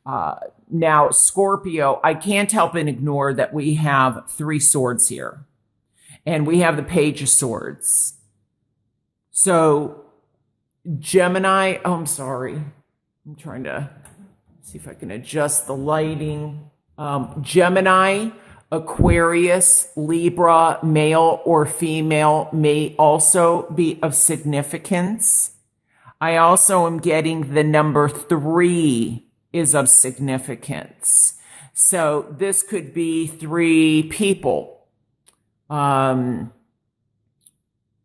Now, Scorpio, I can't help and ignore that we have three swords here, and we have the Page of Swords. So, Gemini, oh, I'm sorry. I'm trying to see if I can adjust the lighting. Gemini, Aquarius, Libra, male or female, may also be of significance. I also am getting the number 3 is of significance. So this could be 3 people.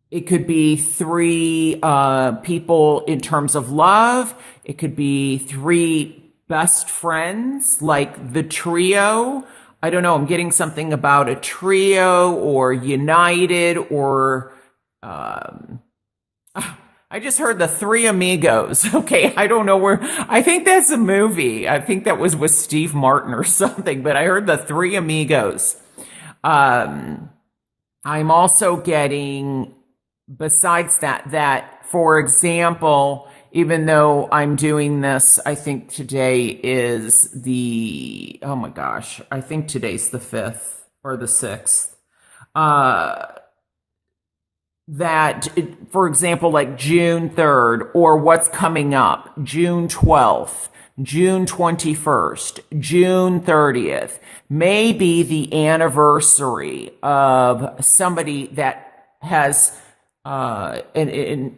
It could be 3 people in terms of love. It could be 3 best friends, like the trio. I don't know. I'm getting something about a trio or united or I just heard the Three Amigos. Okay, I don't know where. I think that's a movie. I think that was with Steve Martin or something, but I heard the Three Amigos. I'm also getting, besides that, for example, even though I'm doing this, I think today is oh my gosh, I think today's the 5th or the 6th. For example, like June 3rd, or what's coming up, June 12th, June 21st, June 30th, may be the anniversary of somebody that has an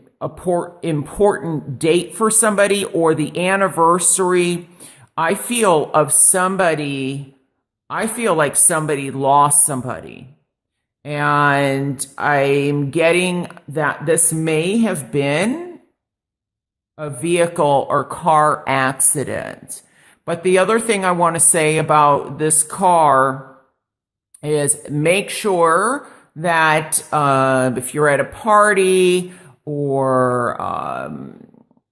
important date for somebody, or the anniversary, I feel like somebody lost somebody. And I'm getting that this may have been a vehicle or car accident. But the other thing I want to say about this car is make sure that if you're at a party or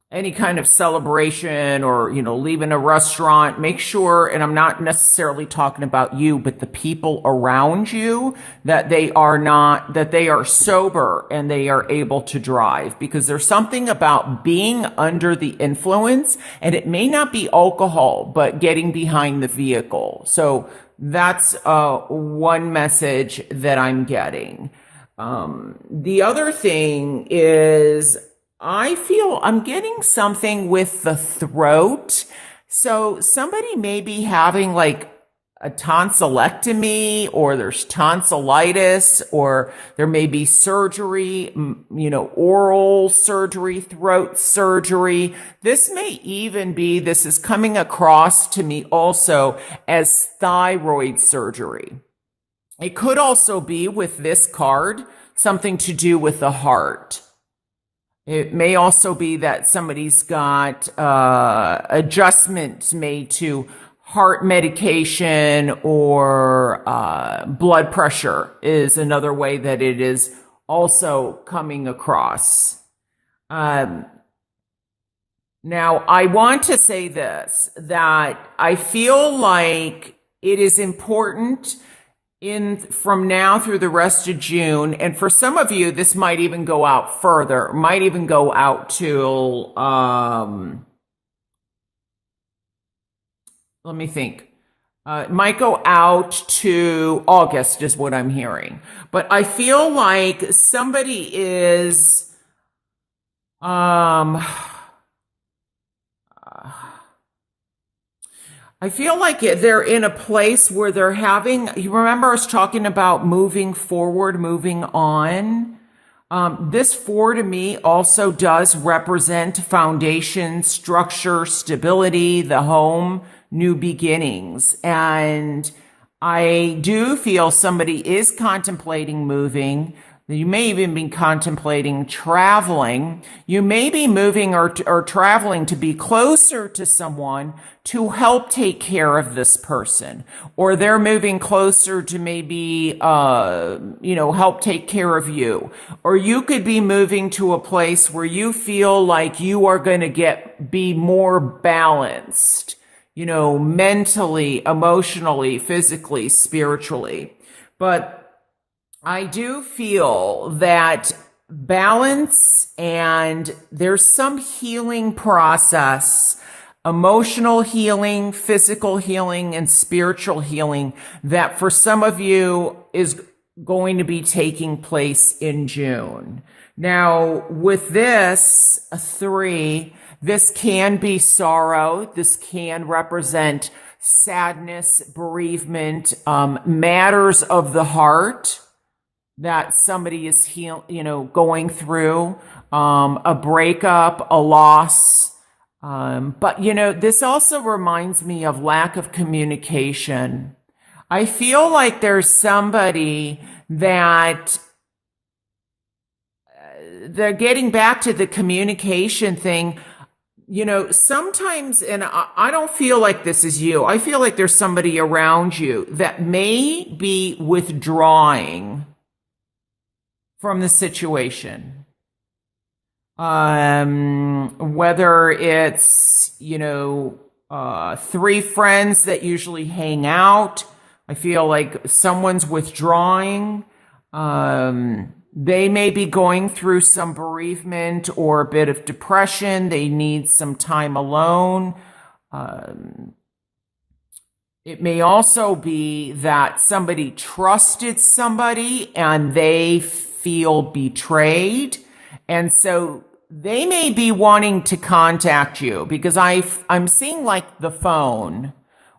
any kind of celebration, or leaving a restaurant, make sure, and I'm not necessarily talking about you, but the people around you, that they are sober and they are able to drive, because there's something about being under the influence, and it may not be alcohol, but getting behind the vehicle. So that's one message that I'm getting. The other thing is, I feel I'm getting something with the throat. So somebody may be having like a tonsillectomy, or there's tonsillitis, or there may be surgery, oral surgery, throat surgery. This is coming across to me also as thyroid surgery. It could also be, with this card, something to do with the heart. It may also be that somebody's got adjustments made to heart medication, or blood pressure is another way that it is also coming across. Now, I want to say this, that I feel like it is important from now through the rest of June, and for some of you, this might even go out further, might even go out till, let me think. It might go out to August is what I'm hearing. But I feel like somebody is, I feel like they're in a place where they're having, you remember I was talking about moving forward, moving on. This 4 to me also does represent foundation, structure, stability, the home, new beginnings. And I do feel somebody is contemplating moving. You may even be contemplating traveling. You may be moving or traveling to be closer to someone to help take care of this person. Or they're moving closer to maybe, help take care of you. Or you could be moving to a place where you feel like you are going to be more balanced, mentally, emotionally, physically, spiritually. But I do feel that balance, and there's some healing process emotional healing, physical healing, and spiritual healing that for some of you is going to be taking place in June. Now, with this 3, this can be sorrow. This can represent sadness, bereavement, matters of the heart that somebody is going through, a breakup, a loss. But this also reminds me of lack of communication. I feel like there's somebody that they're getting back to the communication thing. Sometimes, and I don't feel like this is you, I feel like there's somebody around you that may be withdrawing from the situation. Whether it's, 3 friends that usually hang out, I feel like someone's withdrawing. They may be going through some bereavement or a bit of depression. They need some time alone. It may also be that somebody trusted somebody and they feel betrayed. And so they may be wanting to contact you because I'm seeing like the phone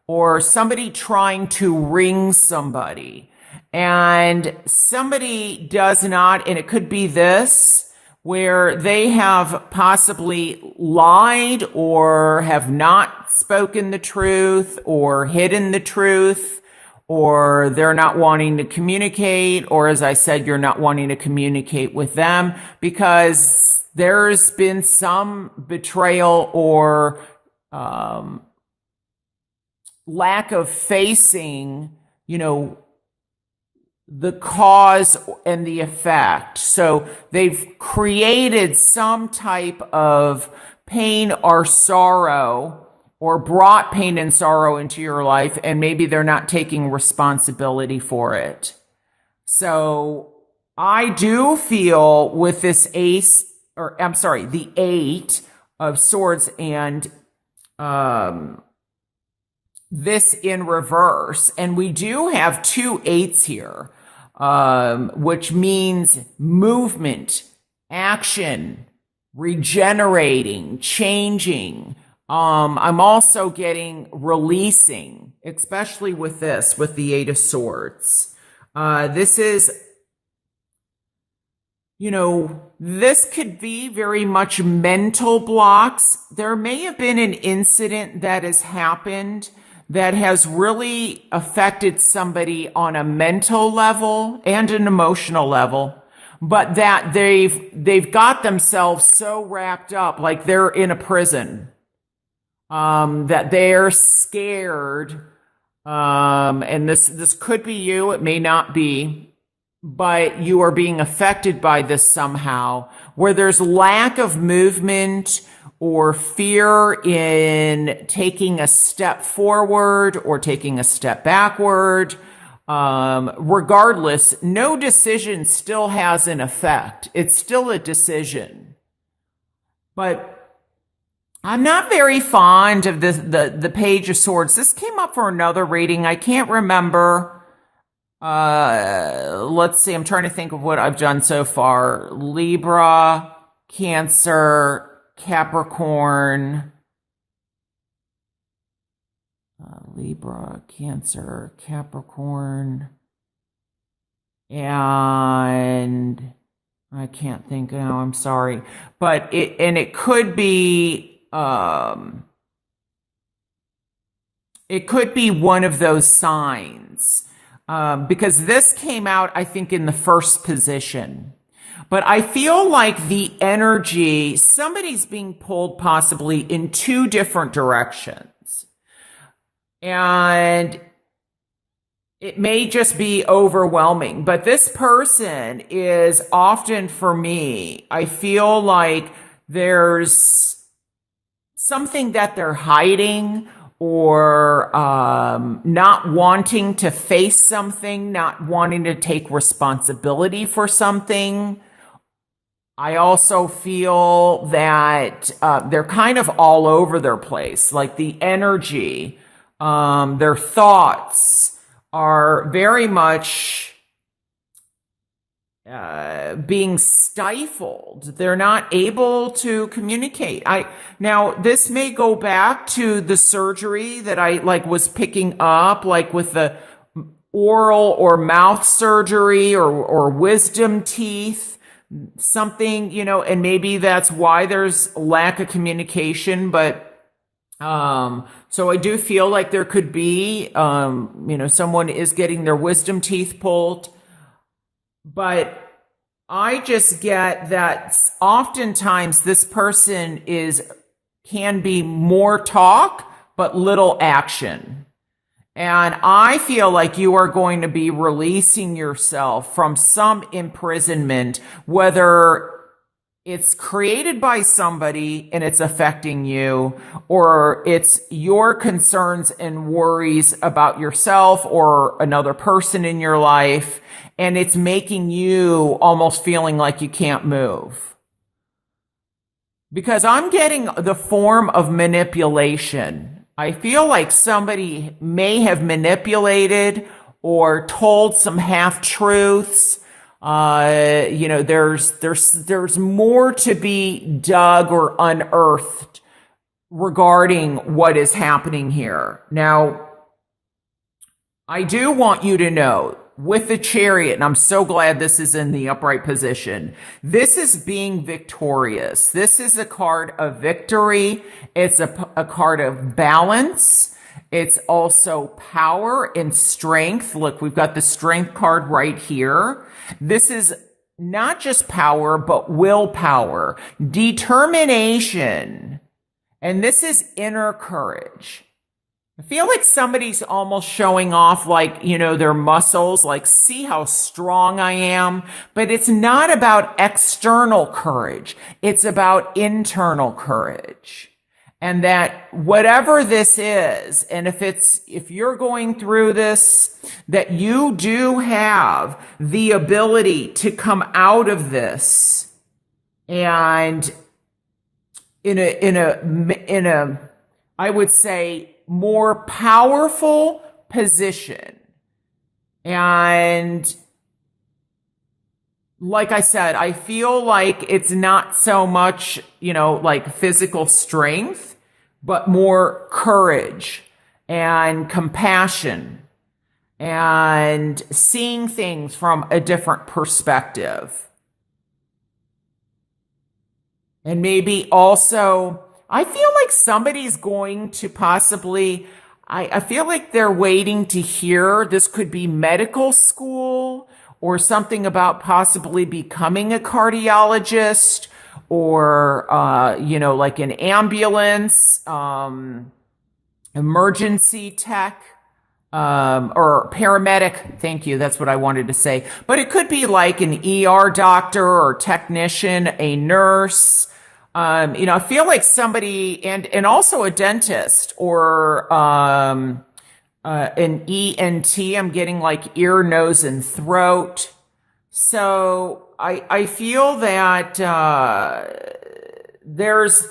or somebody trying to ring somebody. And somebody does not, and it could be this, where they have possibly lied or have not spoken the truth or hidden the truth, or they're not wanting to communicate, or as I said, you're not wanting to communicate with them because there's been some betrayal or lack of facing, the cause and the effect. So they've created some type of pain or sorrow or brought pain and sorrow into your life, and maybe they're not taking responsibility for it. So I do feel with this the 8 of Swords and this in reverse, and we do have 2 8s here, which means movement, action, regenerating, changing. I'm also getting releasing, especially with the 8 of Swords. This is, this could be very much mental blocks. There may have been an incident that has happened that has really affected somebody on a mental level and an emotional level, but that they've got themselves so wrapped up, like they're in a prison, that they're scared. And this could be you, it may not be, but you are being affected by this somehow, where there's lack of movement or fear in taking a step forward or taking a step backward. Regardless, no decision still has an effect. It's still a decision. But I'm not very fond of the Page of Swords. This came up for another reading. I can't remember. Let's see. I'm trying to think of what I've done so far. Libra, Cancer, Capricorn, Libra, Cancer, Capricorn, and I can't think now, I'm sorry. But it could be, it could be one of those signs, because this came out, I think, in the first position. But I feel like the energy, somebody's being pulled possibly in 2 different directions. And it may just be overwhelming. But this person is often, for me, I feel like there's something that they're hiding or not wanting to face something, not wanting to take responsibility for something. I also feel that they're kind of all over their place. Like the energy, their thoughts are very much being stifled. They're not able to communicate. Now this may go back to the surgery that I like was picking up, like with the oral or mouth surgery or wisdom teeth, something, and maybe that's why there's lack of communication. But so I do feel like there could be, someone is getting their wisdom teeth pulled. But I just get that oftentimes this person can be more talk, but little action. And I feel like you are going to be releasing yourself from some imprisonment, whether it's created by somebody and it's affecting you, or it's your concerns and worries about yourself or another person in your life, and it's making you almost feeling like you can't move. Because I'm getting the form of manipulation. I feel like somebody may have manipulated or told some half-truths. There's more to be dug or unearthed regarding what is happening here. Now, I do want you to know, with the Chariot, and I'm so glad this is in the upright position, this is being victorious. This is a card of victory. It's a card of balance. It's also power and strength. Look, we've got the strength card right here. This is not just power, but willpower, determination, and this is inner courage. I feel like somebody's almost showing off, like, their muscles, like, see how strong I am. But it's not about external courage. It's about internal courage. And that whatever this is, and if you're going through this, that you do have the ability to come out of this and in a, I would say, more powerful position. And like I said, I feel like it's not so much, like physical strength, but more courage and compassion and seeing things from a different perspective. And maybe also, I feel like somebody's going to possibly, I feel like they're waiting to hear, this could be medical school or something about possibly becoming a cardiologist or, like an ambulance, emergency tech, or paramedic. Thank you. That's what I wanted to say. But it could be like an ER doctor or technician, a nurse. I feel like somebody, and also a dentist or an ENT. I'm getting like ear, nose, and throat. So I feel that there's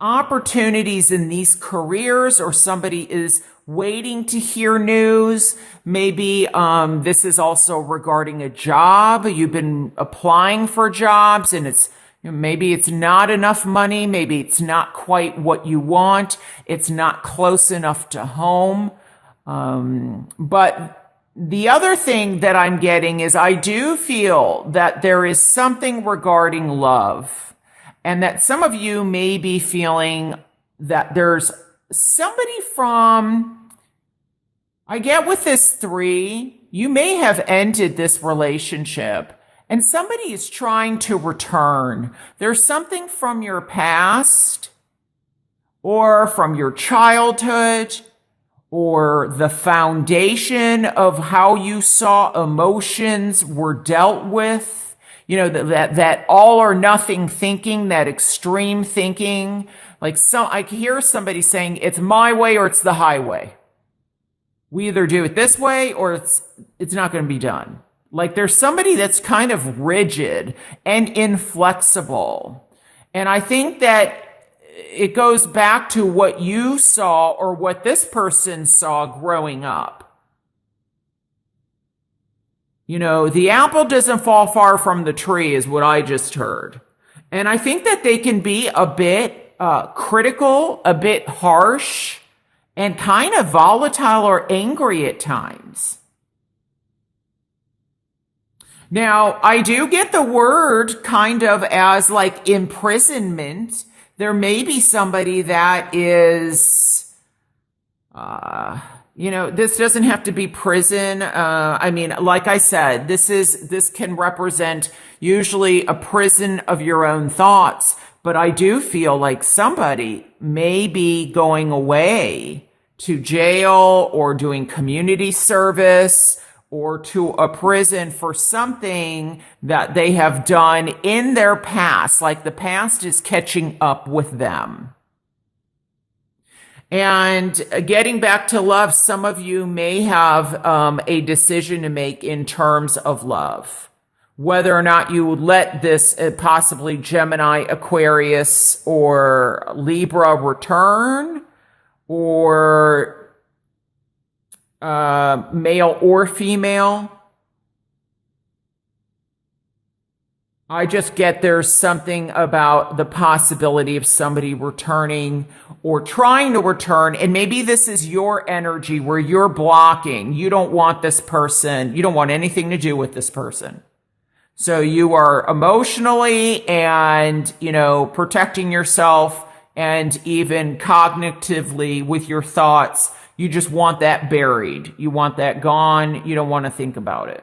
opportunities in these careers, or somebody is waiting to hear news. Maybe this is also regarding a job. You've been applying for jobs, and maybe it's not enough money. Maybe it's not quite what you want. It's not close enough to home. But the other thing that I'm getting is I do feel that there is something regarding love, and that some of you may be feeling that there's somebody I get with this 3, you may have ended this relationship and somebody is trying to return. There's something from your past or from your childhood or the foundation of how you saw emotions were dealt with. That all or nothing thinking, that extreme thinking. Like I hear somebody saying, it's my way or it's the highway. We either do it this way or it's not going to be done. Like there's somebody that's kind of rigid and inflexible. And I think that it goes back to what you saw or what this person saw growing up. You know, the apple doesn't fall far from the tree is what I just heard. And I think that they can be a bit critical, a bit harsh, and kind of volatile or angry at times. Now, I do get the word kind of as like imprisonment. There may be somebody that is, this doesn't have to be prison. I mean, like I said, this can represent usually a prison of your own thoughts. But I do feel like somebody may be going away to jail or doing community service or to a prison for something that they have done in their past, like the past is catching up with them. And getting back to love, some of you may have a decision to make in terms of love. Whether or not you would let this possibly Gemini, Aquarius, or Libra return, or male or female. I just get there's something about the possibility of somebody returning or trying to return. And maybe this is your energy where you're blocking. You don't want this person. You don't want anything to do with this person. So you are emotionally and, protecting yourself and even cognitively with your thoughts. You just want that buried. You want that gone. You don't want to think about it.